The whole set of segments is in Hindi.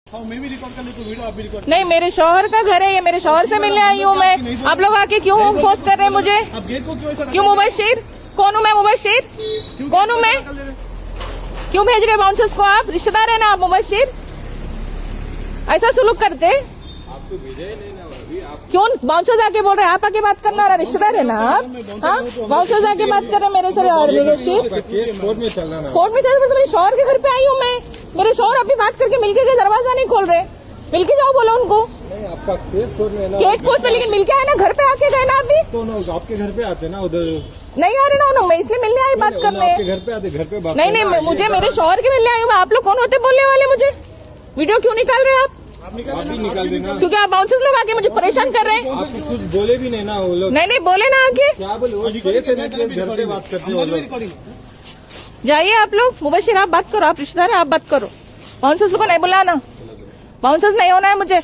मैं भी रिकॉर्ड कर लेता हूँ, वीडियो आप भी रिकॉर्ड। नहीं, मेरे शौहर का घर है ये, मेरे शौहर से मिलने आई हूँ मैं। आप लोग आके क्यों फोर्स कर रहे हैं मुझे? आप गेट को क्यों ऐसा? क्यों मुबशिर? कौन हूँ मैं मुबशिर? कौन हूँ मैं? क्यों भेज रहे बाउंसर्स को? आप रिश्तेदार है ना आप मुबशिर? ऐसा सुलूक करते? आपको भेजा ही नहीं ना अभी। आप क्यों बाउंसर्स आके बोल रहे हैं? आप आके बात करना रहा, रिश्तेदार है ना आप? हाँ, बाउंसर्स आके बात कर रहे हैं मेरे से और मुबशिर। केस कोर्ट में चल रहा है। कोर्ट में चल रहे, तो मेरे शौहर के घर पे आई हूँ मैं। मेरे शौहर अभी बात करके मिलके गए, दरवाजा नहीं खोल रहे। मिलके जाओ बोलो उनको। नहीं, आपका केस कोर्ट में है ना। गेट पोस्ट में, लेकिन मिलके आए ना, घर पे आके गए ना अभी। तो ना आपके घर पे आते ना उधर। नहीं आ रहे ना, मैं इसलिए मिलने आई बात करने। आपके घर पे आते, घर पे बात। नहीं, मुझे मेरे शौहर के मिलने आई हूँ। आप लोग कौन होते बोलने वाले मुझे? वीडियो क्यों निकाल रहे हैं आप? आप भी निकाल रहे ना, क्योंकि आप बाउंसर्स लोग आके मुझे परेशान कर रहे हैं। आप कुछ बोले भी नहीं ना वो लोग। नहीं, बोले ना आके। क्या बोले? वो केस है ना कि घर पे बात करते हो लोग। जाइए आप लोग। मुबशिर आप बात करो, आप रिश्तेदार है, आप बात करो। बाउंसर्स को नहीं बुलाना, बाउंसर्स नहीं होना है मुझे।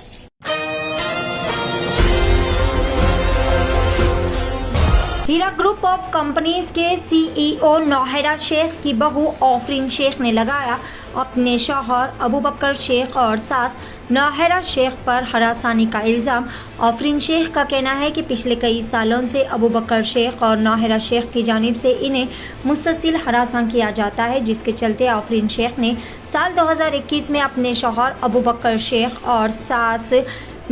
हीरा ग्रुप ऑफ कंपनीज के सीईओ नौहरा शेख की बहू आफरीन शेख ने लगाया अपने शौहर अबू बकर शेख और सास नौहरा शेख पर हरासानी का इल्ज़ाम। आफरीन शेख का कहना है कि पिछले कई सालों से अबू बकर शेख और नौहरा शेख की जानिब से इन्हें मुसलसल हरासा किया जाता है, जिसके चलते आफरीन शेख ने साल 2021 में अपने शौहर अबू बकर शेख और सास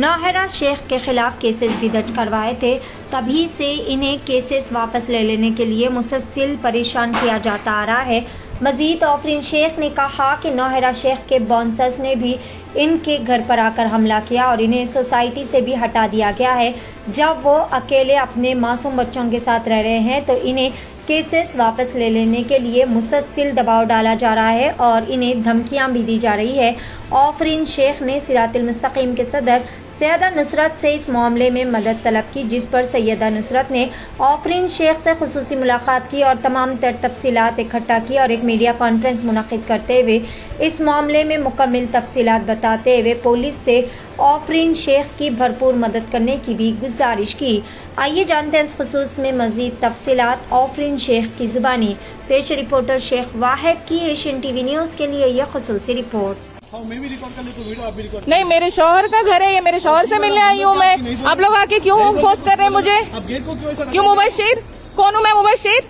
नौहरा शेख के खिलाफ केसेस भी दर्ज करवाए थे। तभी से इन्हें केसेस वापस ले लेने के लिए मुसलसल परेशान किया जाता आ रहा है। मजीद आफरीन शेख ने कहा कि नौहरा शेख के बाउंसर्स ने भी इनके घर पर आकर हमला किया और इन्हें सोसाइटी से भी हटा दिया गया है। जब वो अकेले अपने मासूम बच्चों के साथ रह रहे हैं तो इन्हें केसेस वापस ले लेने के लिए मुसलसल दबाव डाला जा रहा है और इन्हें धमकियां भी दी जा रही है। आफरीन शेख ने सिरातुल मुस्तकीम के सदर सैयदा नुसरत से इस मामले में मदद तलब की, जिस पर सैयदा नुसरत ने आफरीन शेख से खुसूसी मुलाकात की और तमाम तर तफसीलात इकट्ठा की और एक मीडिया कॉन्फ्रेंस मुनक़िद करते हुए इस मामले में मुकम्मल तफसीलात बताते हुए पुलिस से आफरीन शेख की भरपूर मदद करने की भी गुजारिश की। आइए जानते हैं इस खुसूस में मजीद तफसीलात आफरीन शेख की जुबानी। पेश रिपोर्टर शेख वाहिद की एशियन टीवी न्यूज़ के लिए यह खुसूसी रिपोर्ट। मैं भी रिकॉर्ड कर लेता हूँ, वीडियो आप भी रिकॉर्ड। नहीं, मेरे शौहर का घर है ये, मेरे शौहर से मिलने आई हूँ मैं। आप लोग आके क्यों फोर्स कर रहे हैं मुझे? आप गेट को क्यों ऐसा? क्यों मुबशिर? कौन हूँ मैं मुबशिर?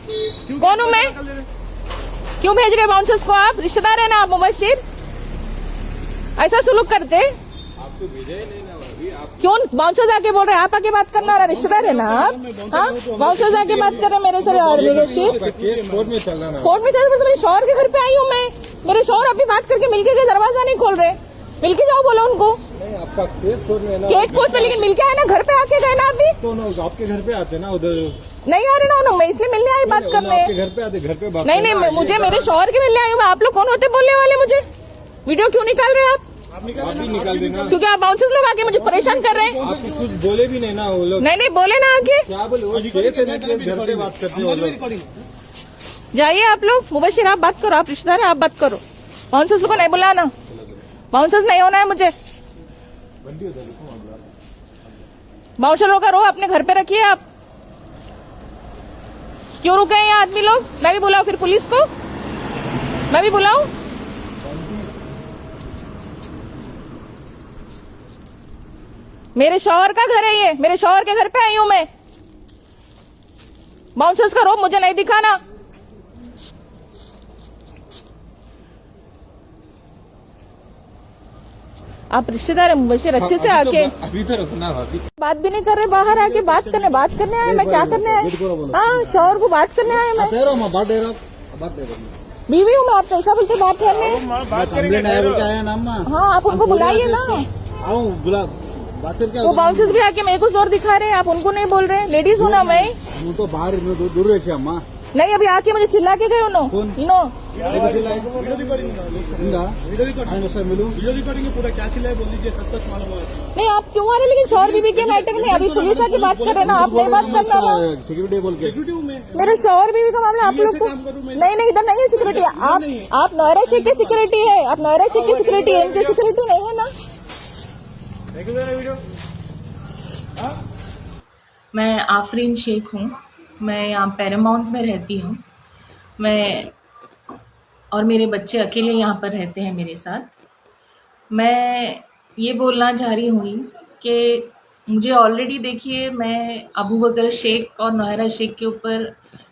कौन हूँ मैं? क्यों भेज रहे बाउंसर्स को? आप रिश्तेदार है ना आप मुबशिर? ऐसा सुलूक करते? आपको भेजा ही नहीं ना अभी। आप क्यों बाउंसर्स आके बोल रहे हैं? आप आके बात करना रहा, रिश्तेदार है ना आप? हाँ, बाउंसर्स आके बात कर रहे हैं मेरे से और मुबशिर। केस कोर्ट में चल रहा है। कोर्ट में चल रहे, तो मेरे शौहर के घर पे आई हूँ मैं। मेरे शौहर अभी बात करके मिलके गए, दरवाजा नहीं खोल रहे। मिलके जाओ बोलो उनको। नहीं, आपका केस कोर्ट में है ना। गेट पोस्ट में, लेकिन मिलके आए ना, घर पे आके गए ना अभी। तो ना आपके घर पे आते ना उधर। नहीं आ रहे ना, मैं इसलिए मिलने आई बात करने। आपके घर पे आते, घर पे बात। नहीं, मुझे मेरे शौहर के मिलने आई हूँ। आप लोग कौन होते बोलने वाले मुझे? वीडियो क्यों निकाल रहे हैं आप? आप भी निकाल देना, क्योंकि आप बाउंसर्स लोग आके मुझे परेशान कर रहे हैं। आप कुछ बोले भी नहीं ना वो लोग। नहीं, बोले ना आके। क्या बोले? वो केस है ना कि घर पे बात करते हो लोग। जाइए आप लोग। मुबशिर आप बात करो, आप रिश्तेदार है, आप बात करो। बाउंसर्स को नहीं बुलाना, बाउंसर्स नहीं होना है मुझे। बाउंसर का रो अपने घर पे रखिए आप। क्यों रुके हैं ये आदमी लोग? मैं भी बुलाऊं फिर पुलिस को? मैं भी बुलाऊं? मेरे शौहर का घर है ये, मेरे शौहर के घर पे आई हूं मैं। बाउंसर्स का रोब मुझे नहीं दिखाना। आप रिश्तेदार है मुबशिर, अच्छे से आके अभी तो रखना अभी। बात भी नहीं कर रहे, बाहर आके बात करने आए। मैं क्या करने आए? हाँ, शौहर को बात करने आए मैं। बीवी हूँ मैं, आप कैसा बोलते बात करने? हाँ, आप उनको बुलाइए ना। वो बाउंसर्स भी आके मेरे को जोर दिखा रहे हैं, आप उनको नहीं बोल रहे। लेडीज हूँ ना मैं। तो बाहर दूर रहे अम्मा। नहीं, अभी आके मुझे चिल्ला के गए इनो। नहीं, आप क्यों आ रहे? लेकिन शौहर बीवी के मैटर में अभी पुलिस आके बात कर रहे ना, आप नहीं बात करना। सिक्योरिटी बोल के मेरे शौहर बीवी का मामला आप लोग को नहीं, इधर नहीं है सिक्योरिटी। आप नौहरा शेख की सिक्योरिटी है, आप नौहरा शेख की सिक्योरिटी है, इनकी सिक्योरिटी नहीं है ना। मैं आफरीन शेख हूँ, मैं यहाँ पैरामाउंट में रहती हूँ। मैं और मेरे बच्चे अकेले यहाँ पर रहते हैं मेरे साथ। मैं ये बोलना चाह रही हूँ कि मुझे ऑलरेडी देखिए मैं अबू बकर शेख और नौहरा शेख के ऊपर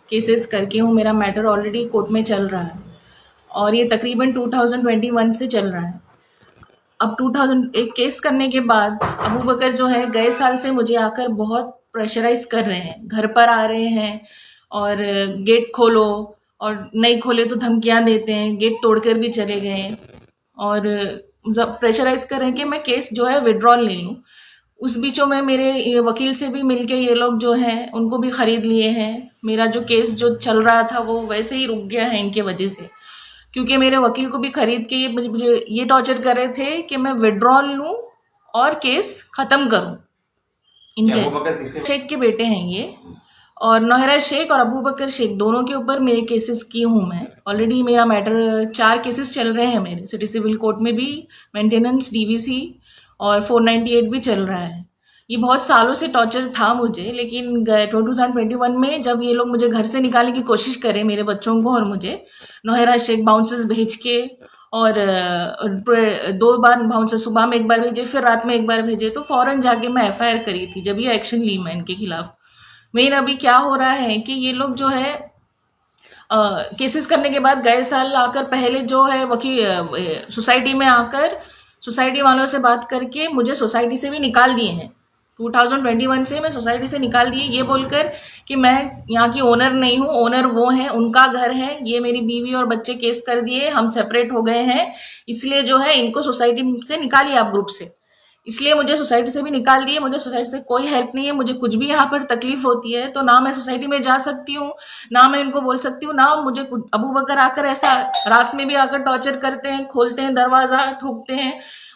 केसेस करके हूँ। मेरा मैटर ऑलरेडी कोर्ट में चल रहा है और ये तकरीबन 2021 से चल रहा है। अब 2000 एक केस करने के बाद अबू बकर जो है गए साल से मुझे आकर बहुत प्रेशराइज कर रहे हैं, घर पर आ रहे हैं और गेट खोलो और नहीं खोले तो धमकियां देते हैं, गेट तोड़कर भी चले गए और प्रेशराइज कर रहे हैं कि मैं केस जो है विड्रॉल ले लूँ। उस बीचों में मेरे वकील से भी मिलके ये लोग जो हैं उनको भी ख़रीद लिए हैं। मेरा जो केस जो चल रहा था वो वैसे ही रुक गया है इनके वजह से, क्योंकि मेरे वकील को भी ख़रीद के मुझे ये टॉर्चर कर रहे थे कि मैं विड्रॉल लूँ और केस ख़त्म करूँ। इनके शेख के बेटे हैं ये, और नौहरा शेख और अबू बकर शेख दोनों के ऊपर मेरे केसेस की हूँ मैं। ऑलरेडी मेरा मैटर 4 केसेस चल रहे हैं मेरे सिटी सिविल कोर्ट में भी, मेंटेनेंस, डीवीसी और 498 भी चल रहा है। ये बहुत सालों से टॉर्चर था मुझे, लेकिन 2021 में जब ये लोग मुझे घर से निकालने की कोशिश करें, मेरे बच्चों को और मुझे, नौहरा शेख बाउंसर्स भेज के और 2 बार बाउंसर सुबह में 1 बार भेजे, फिर रात में 1 बार भेजे, तो फ़ौरन जाके मैं FIR करी थी जब ये एक्शन ली मैं इनके खिलाफ। मेन अभी क्या हो रहा है कि ये लोग जो है केसेस करने के बाद गए साल आकर पहले जो है वकील सोसाइटी में आकर सोसाइटी वालों से बात करके मुझे सोसाइटी से भी निकाल दिए हैं। 2021 से मैं सोसाइटी से निकाल दिए ये बोलकर कि मैं यहाँ की ओनर नहीं हूँ, ओनर वो हैं, उनका घर है, ये मेरी बीवी और बच्चे केस कर दिए, हम सेपरेट हो गए हैं, इसलिए जो है इनको सोसाइटी से निकालिए आप ग्रुप से। इसलिए मुझे सोसाइटी से भी निकाल दिए। मुझे सोसाइटी से कोई हेल्प नहीं है। मुझे कुछ भी यहाँ पर तकलीफ होती है तो ना मैं सोसाइटी में जा सकती हूँ, ना मैं इनको बोल सकती हूँ, ना मुझे अबू बकर आकर ऐसा रात में भी आकर टॉर्चर करते हैं, खोलते हैं दरवाज़ा, ठोकते हैं,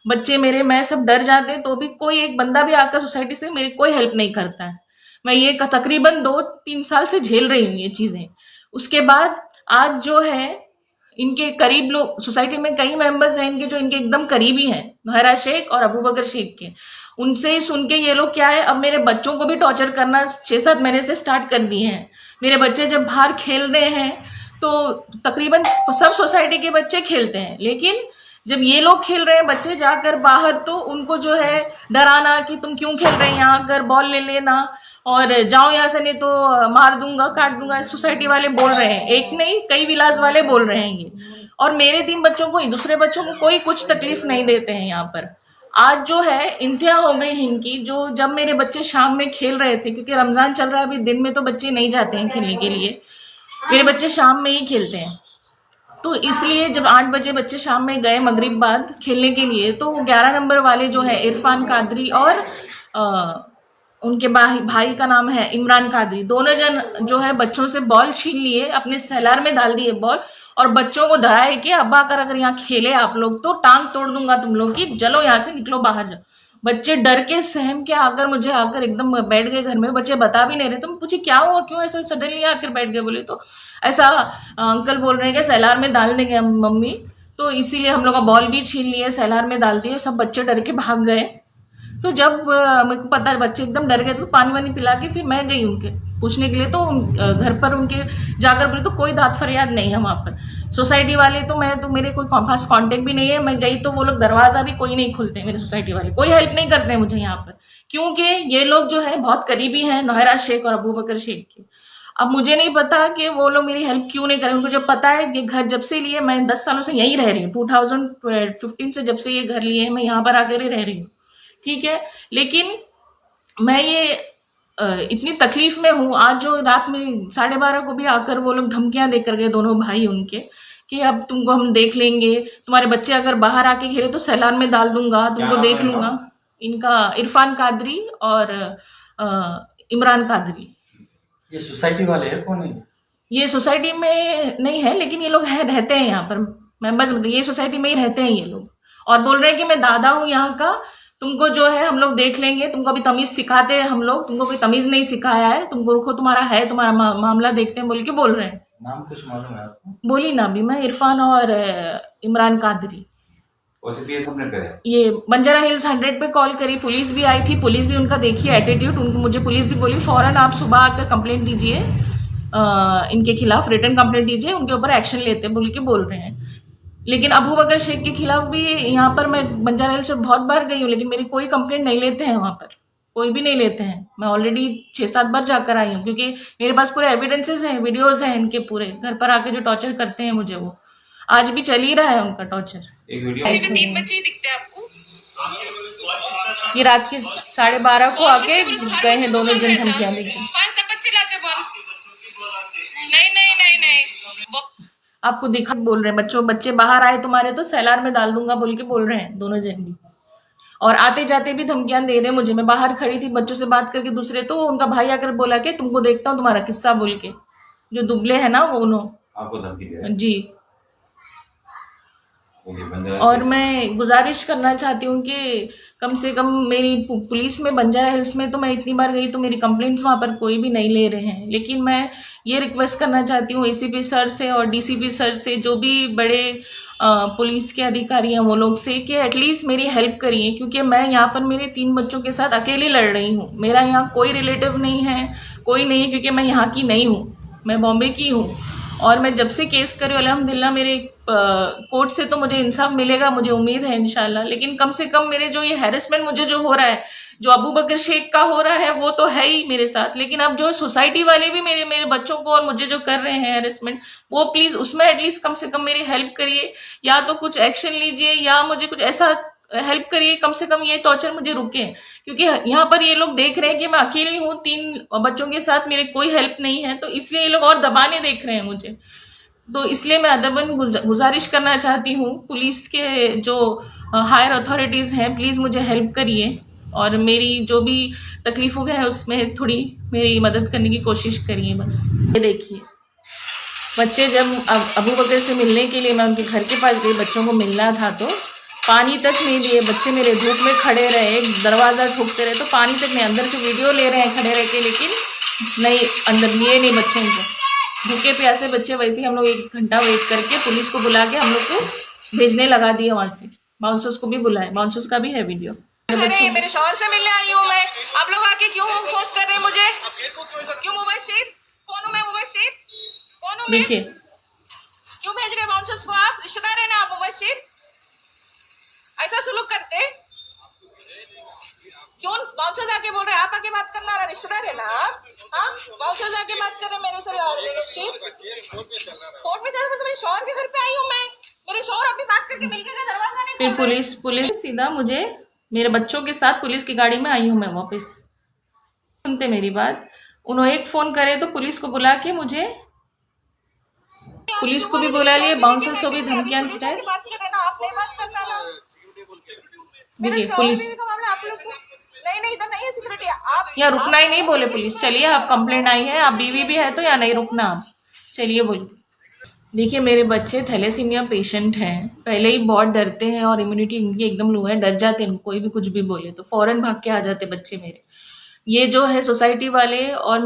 बच्चे मेरे, मैं सब डर जाते हैं, तो भी कोई एक बंदा भी आकर सोसाइटी से मेरी कोई हेल्प नहीं करता है। मैं ये तकरीबन 2-3 साल से झेल रही हूँ ये चीज़ें। उसके बाद आज जो है इनके करीब लोग सोसाइटी में कई मेंबर्स हैं इनके जो इनके एकदम करीबी हैं, नौहरा शेख और अबू बकर शेख के, उनसे ही सुन के ये लोग क्या है अब मेरे बच्चों को भी टॉर्चर करना 6-7 महीने से स्टार्ट कर दिए हैं। मेरे बच्चे जब बाहर खेल रहे हैं तो तकरीबन सब सोसाइटी के बच्चे खेलते हैं, लेकिन जब ये लोग खेल रहे हैं बच्चे जाकर बाहर तो उनको जो है डराना कि तुम क्यों खेल रहे हैं यहाँ, आकर बॉल ले लेना और जाओ यहाँ से नहीं तो मार दूंगा, काट दूंगा। सोसाइटी वाले बोल रहे हैं, एक नहीं कई विलास वाले बोल रहे हैं ये, और मेरे 3 बच्चों को, दूसरे बच्चों को कोई कुछ तकलीफ नहीं देते हैं यहाँ पर। आज जो है इंतहा हो गई इनकी, जो जब मेरे बच्चे शाम में खेल रहे थे, क्योंकि रमजान चल रहा है अभी, दिन में तो बच्चे नहीं जाते हैं खेलने के लिए, मेरे बच्चे शाम में ही खेलते हैं, तो इसलिए जब 8 बजे बच्चे शाम में गए मगरिब बाद खेलने के लिए, तो 11 नंबर वाले जो है इरफान कादरी और उनके भाई का नाम है इमरान कादरी, दोनों जन जो है बच्चों से बॉल छीन लिए, अपने सेलार में डाल दिए बॉल, और बच्चों को डराए कि अब्बा अगर यहाँ खेले आप लोग तो टांग तोड़ दूंगा तुम लोग की, चलो यहाँ से निकलो बाहर जाओ। बच्चे डर के सहम के आकर मुझे आकर एकदम बैठ गए घर में। बच्चे बता भी नहीं रहे, तो मैं पूछी क्या हुआ, क्यों ऐसा सडनली आकर बैठ गए, बोले तो ऐसा अंकल बोल रहे हैं कि सेलार में डाल देंगे मम्मी, तो इसीलिए हम लोग का बॉल भी छीन लिए, सेलार में डाल दिए, सब बच्चे डर के भाग गए। तो जब मेरे को पता है बच्चे एकदम डर गए तो पानी वानी पिला के फिर मैं गई उनके पूछने के लिए, तो घर पर उनके जाकर बोले तो कोई दाद फरियाद नहीं है वहाँ पर। सोसाइटी वाले तो मेरे कोई पास कांटेक्ट भी नहीं है, मैं गई तो वो लोग दरवाज़ा भी कोई नहीं खोलते, मेरे सोसाइटी वाले कोई हेल्प नहीं करते हैं मुझे यहाँ पर, क्योंकि ये लोग जो है बहुत करीबी हैं नौहरा शेख और अबू बकर शेख के। अब मुझे नहीं पता कि वो लोग मेरी हेल्प क्यों नहीं करें। उनको जब पता है कि घर जब से लिए, मैं 10 सालों से यहीं रह रही हूँ, 2015 से जब से ये घर लिए मैं यहाँ पर आकर ही रह रही हूँ, ठीक है, लेकिन मैं ये इतनी तकलीफ में हूँ। आज जो रात में 12:30 को भी आकर वो लोग धमकियां देकर गए, दोनों भाई उनके, कि अब तुमको हम देख लेंगे, तुम्हारे बच्चे अगर बाहर आके खेले तो सैलान में डाल दूंगा, तुमको देख लूंगा। इनका इरफान कादरी और इमरान कादरी। ये सोसाइटी वाले हैं कौन है? ये सोसाइटी में नहीं है, लेकिन ये लोग रहते हैं यहाँ पर, मेंबर्स, ये सोसाइटी में ही रहते हैं ये लोग, और बोल रहे हैं कि मैं दादा हूँ यहाँ का, तुमको जो है हम लोग देख लेंगे, तुमको अभी तमीज सिखाते हैं हम लोग, तुमको कोई तमीज नहीं सिखाया है, तुमको रुको, तुम्हारा मामला देखते हैं, बोल के बोल रहे हैं। नाम कुछ मालूम है आपको? बोली ना अभी मैं, इरफान और इमरान कादरी। ये बंजारा हिल्स 100 पे कॉल करी, पुलिस भी आई थी, पुलिस भी उनका देखिए एटीट्यूड, उनको मुझे पुलिस भी बोली फौरन आप सुबह आकर कंप्लेंट दीजिए, इनके खिलाफ रिटर्न कंप्लेंट दीजिए, उनके ऊपर एक्शन लेते बोल के बोल रहे हैं। लेकिन अबू बकर शेख के खिलाफ भी यहाँ पर मैं बंजारा हिल्स में बहुत बार गई हूँ, लेकिन मेरी कोई कंप्लेंट नहीं लेते हैं, वहाँ पर कोई भी नहीं लेते हैं। मैं ऑलरेडी 6-7 बार जाकर आई हूँ, क्योंकि मेरे पास पूरे एविडेंसेस हैं, वीडियोस हैं इनके पूरे, घर पर आके जो टॉर्चर करते हैं मुझे, वो आज भी चल ही रहा है उनका टॉर्चर। एक वीडियो 3 बच्चे ही दिखते हैं आपको? ये रात के 12:30 को आके गए हैं दोनों जन धमकियां देके। कौन सा बच्चे लाते बोल? नहीं नहीं नहीं नहीं आपको दिखा बोल रहे हैं, बच्चे बाहर आए तुम्हारे तो सैलार में डाल दूंगा बोल के बोल रहे हैं दोनों जन भी, और आते जाते भी धमकियां दे रहे हैं मुझे। मैं बाहर खड़ी थी बच्चों से बात करके दूसरे, तो उनका भाई आकर बोला कि तुमको देखता हूँ तुम्हारा किस्सा बोल के, जो दुबले है ना वो उन्होंने आपको धमकी दे रहे हैं? जी। और मैं गुजारिश करना चाहती हूँ कि कम से कम मेरी पुलिस में बंजारा हिल्स में तो मैं इतनी बार गई तो मेरी कंप्लेंट्स वहाँ पर कोई भी नहीं ले रहे हैं, लेकिन मैं ये रिक्वेस्ट करना चाहती हूँ एसीपी सर से और डीसीपी सर से, जो भी बड़े पुलिस के अधिकारी हैं वो लोग से, कि एटलीस्ट मेरी हेल्प करिए, क्योंकि मैं यहाँ पर मेरे 3 बच्चों के साथ अकेली लड़ रही हूँ। मेरा यहाँ कोई रिलेटिव नहीं है, कोई नहीं है, क्योंकि मैं यहाँ की नहीं हूँ, मैं बॉम्बे की हूँ। और मैं जब से केस करी अल्हम्दुलिल्लाह मेरे कोर्ट से तो मुझे इंसाफ मिलेगा, मुझे उम्मीद है इंशाल्लाह। लेकिन कम से कम मेरे जो ये हैरेसमेंट मुझे जो हो रहा है, जो अबू बकर शेख का हो रहा है, वो तो है ही मेरे साथ, लेकिन अब जो सोसाइटी वाले भी मेरे बच्चों को और मुझे जो कर रहे हैं हैरेसमेंट, वो प्लीज उसमें एटलीस्ट कम से कम मेरी हेल्प करिए, या तो कुछ एक्शन लीजिए या मुझे कुछ ऐसा हेल्प करिए, कम से कम ये टॉर्चर मुझे रुके। क्योंकि यहाँ पर ये लोग देख रहे हैं कि मैं अकेली हूँ 3 बच्चों के साथ, मेरे कोई हेल्प नहीं है, तो इसलिए ये लोग और दबाने देख रहे हैं मुझे। तो इसलिए मैं अदबन गुजारिश करना चाहती हूँ पुलिस के जो हायर अथॉरिटीज़ हैं, प्लीज़ मुझे हेल्प करिए और मेरी जो भी तकलीफ़ों है उसमें थोड़ी मेरी मदद करने की कोशिश करिए बस। ये देखिए बच्चे जब अबू बकर से मिलने के लिए मैं उनके घर के पास गई, बच्चों को मिलना था, तो पानी तक नहीं दिए बच्चे, मेरे धूप में खड़े रहे, दरवाज़ा ठोकते रहे, तो पानी तक नहीं, अंदर से वीडियो ले रहे हैं खड़े रह के, लेकिन नहीं अंदर लिए नहीं बच्चों को। भूखे प्यासे बच्चे, वैसे ही हम लोग 1 घंटा वेट करके पुलिस को बुला के हम लोग को भेजने लगा दिया वहाँ से। बाउंसर्स को भी बुलाए, बाउंसर्स का भी है वीडियो। अरे मेरे शौहर से मिलने आई हूँ मैं, आप लोग आके क्यों फोर्स कर रहे हैं मुझे? क्यों मुबशिर? कौन हूँ मैं मुबशिर? कौन हूँ मैं? देखिए क्यों भेज रहे बाउंसर्स को? आप रिश्तेदार है ना आप मुबशिर? ऐसा सुलूक करते? क्यों बाउंसर्स आके बोल रहे हैं? आप आके बात करना, रिश्तेदार है ना आप? हाँ, बाउंसर्स आके बात कर रहे मेरे से। कोर्ट में चल रहा, तो मेरे शौहर के घर पे आई हूँ मैं, मेरे शौहर अपनी बात करके मिल गए, दरवाजा नहीं फिर पुलिस सीधा मुझे मेरे बच्चों के साथ पुलिस की गाड़ी में आई हूँ मैं वापस। सुनते मेरी बात, उन्होंने एक फोन करे तो पुलिस को बुला के मुझे, पुलिस को भी बुला लिए, बाउंसर्स को भी धमकियां दिखाए। देखिए पुलिस नहीं इधर नहीं है सिक्योरिटी। आप यहाँ रुकना ही नहीं बोले पुलिस। चलिए आप कंप्लेंट आई है, आप बीवी भी है तो यहाँ नहीं रुकना आप, चलिए बोलिए। देखिए मेरे बच्चे थैलेसीमिया पेशेंट हैं, पहले ही बहुत डरते हैं और इम्यूनिटी इनकी एकदम लो है, डर जाते हैं, कोई भी कुछ भी बोले तो फौरन भाग के आ जाते बच्चे मेरे। ये जो है सोसाइटी वाले और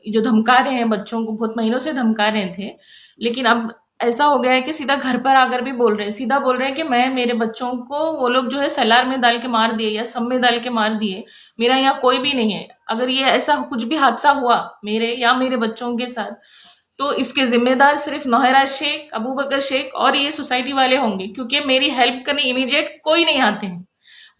जो धमका रहे हैं बच्चों को, बहुत महीनों से धमका रहे थे, लेकिन अब ऐसा हो गया है कि सीधा घर पर आकर भी बोल रहे हैं, सीधा बोल रहे हैं कि मैं मेरे बच्चों को वो लोग जो है सलार में डाल के मार दिए या सब में डाल के मार दिए, मेरा यहाँ कोई भी नहीं है। अगर ये ऐसा कुछ भी हादसा हुआ मेरे या मेरे बच्चों के साथ, तो इसके जिम्मेदार सिर्फ नौहरा शेख, अबू बकर शेख और ये सोसाइटी वाले होंगे, क्योंकि मेरी हेल्प करने इमीडिएट कोई नहीं आते हैं।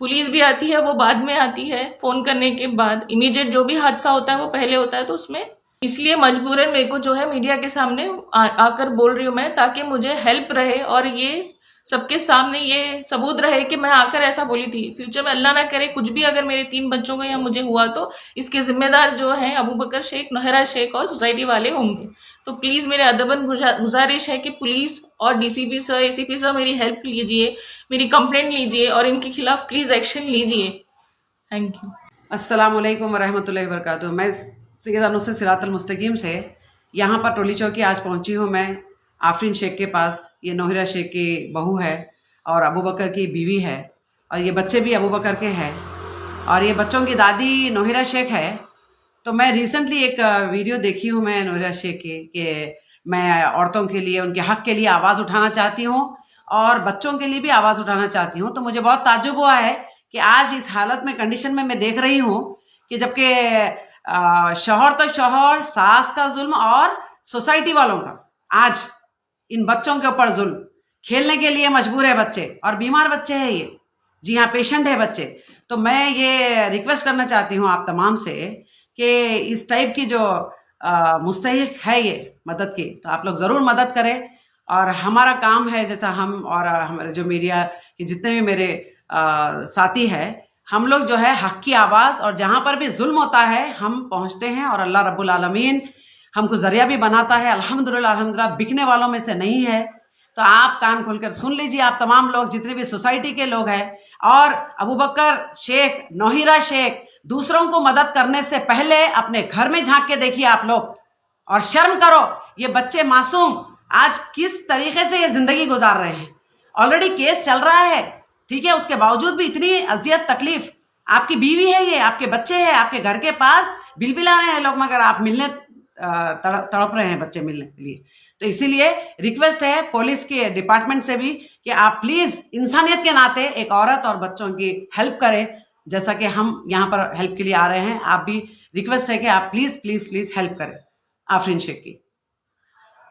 पुलिस भी आती है, वो बाद में आती है फोन करने के बाद, इमीडिएट जो भी हादसा होता है वो पहले होता है। तो उसमें इसलिए मजबूरन मेरे को जो है मीडिया के सामने आकर बोल रही हूँ मैं, ताकि मुझे हेल्प रहे और ये सबके सामने ये सबूत रहे कि मैं आकर ऐसा बोली थी। फ्यूचर में अल्लाह ना करे कुछ भी अगर मेरे 3 बच्चों को या मुझे हुआ तो इसके जिम्मेदार जो हैं अबू बकर शेख, नौहरा शेख और सोसाइटी वाले होंगे। तो प्लीज़ मेरे अदबन गुजारिश है कि पुलिस और डीसीपी सर, एसीपी सर मेरी हेल्प लीजिए, मेरी कंप्लेंट लीजिए और इनके खिलाफ प्लीज़ एक्शन लीजिए। Thank you. अस्सलाम वालेकुम वरहमतुल्लाहि वबरकातुहू। मैं सैयदा नुसरत सिरातुल मुस्तकीम से यहाँ पर टोली चौकी आज पहुँची हूँ मैं आफरीन शेख के पास। ये नौहरा शेख की बहू है और अबू बकर की बीवी है और ये बच्चे भी अबू बकर के हैं और ये बच्चों की दादी नौहरा शेख है। तो मैं रिसेंटली एक वीडियो देखी हूँ मैं नौहरा शेख की कि मैं औरतों के लिए, उनके हक के लिए आवाज़ उठाना चाहती हूँ और बच्चों के लिए भी आवाज़ उठाना चाहती हूँ। तो मुझे बहुत ताज्जुब हुआ है कि आज इस हालत में, कंडीशन में मैं देख रही हूँ कि जबकि शौहर तो शौहर, सास का जुल्म और सोसाइटी वालों का आज इन बच्चों के ऊपर जुल्म, खेलने के लिए मजबूर है बच्चे, और बीमार बच्चे हैं ये, जी हाँ पेशेंट है बच्चे। तो मैं ये रिक्वेस्ट करना चाहती हूँ आप तमाम से कि इस टाइप की जो मुस्तहिक है ये मदद की, तो आप लोग ज़रूर मदद करें। और हमारा काम है, जैसा हम और हमारे जो मीडिया के जितने भी मेरे साथी हैं, हम लोग जो है हक की आवाज़, और जहाँ पर भी जुल्म होता है हम पहुँचते हैं, और अल्लाह रब्बुल आलमीन हमको ज़रिया भी बनाता है। अल्हम्दुलिल्लाह अल्हम्दुलिल्लाह बिकने वालों में से नहीं है। तो आप कान खोलकर सुन लीजिए, आप तमाम लोग जितने भी सोसाइटी के लोग हैं, और अबू बकर शेख, नौहिरा शेख, दूसरों को मदद करने से पहले अपने घर में झांक के देखिए आप लोग, और शर्म करो। ये बच्चे मासूम आज किस तरीके से ये जिंदगी गुजार रहे हैं। ऑलरेडी केस चल रहा है, ठीक है, उसके बावजूद भी इतनी अजियत तकलीफ। आपकी बीवी है ये, आपके बच्चे हैं, आपके घर के पास बिलबिला रहे हैं लोग, मगर आप मिलने तड़प रहे हैं बच्चे मिलने के लिए। तो इसीलिए रिक्वेस्ट है पुलिस के डिपार्टमेंट से भी कि आप प्लीज इंसानियत के नाते एक औरत और बच्चों की हेल्प करें, जैसा कि हम यहाँ पर हेल्प के लिए आ रहे हैं। आप भी रिक्वेस्ट है कि आप प्लीज प्लीज प्लीज हेल्प करें आफरीन शेख की।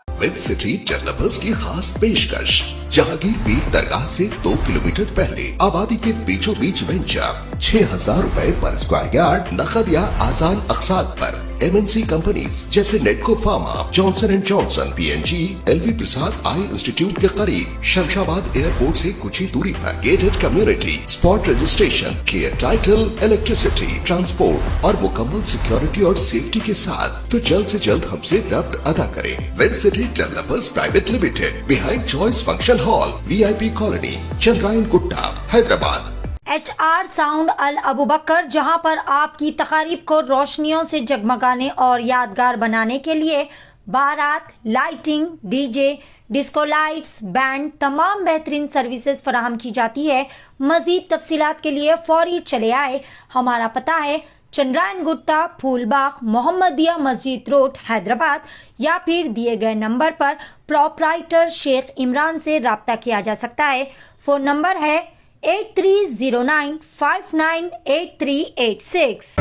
विद सिटी डेवलपर्स की खास पेशकश, जहांगीर पीर दरगाह से 2 किलोमीटर पहले आबादी के बीचों बीच वेंचर, 6,000 रुपए पर स्क्वायर यार्ड, नकद या आसान अक़सात पर। MNC कंपनीज जैसे Natco Pharma, Johnson and Johnson, PNG, LV Prasad eye institute के करीब, शमशाबाद एयरपोर्ट से कुछ ही दूरी पर। Gated community, spot registration, clear title, electricity, transport और मुकम्मल सिक्योरिटी और सेफ्टी के साथ। तो जल्द से जल्द हमसे रब्त अदा करें। With city developers private limited, behind choice function hall, VIP colony, Chandrayan Gutta, Hyderabad. HR sound Al Abu Bakar, जहां पर आपकी तकारीब को रोशनियों से जगमगाने और यादगार बनाने के लिए बारात, lighting, DJ, disco lights, band, तमाम बेहतरीन सर्विसेज फराहम की जाती है। मजीद तफसीलात के लिए फौरी चले आए। हमारा पता है चंद्रायन गुट्टा, फूलबाग, मोहम्मदिया मस्जिद रोड, हैदराबाद, या फिर दिए गए नंबर पर प्रोप्राइटर शेख इमरान से रब्ता किया जा सकता है। फोन नंबर है 8309598386।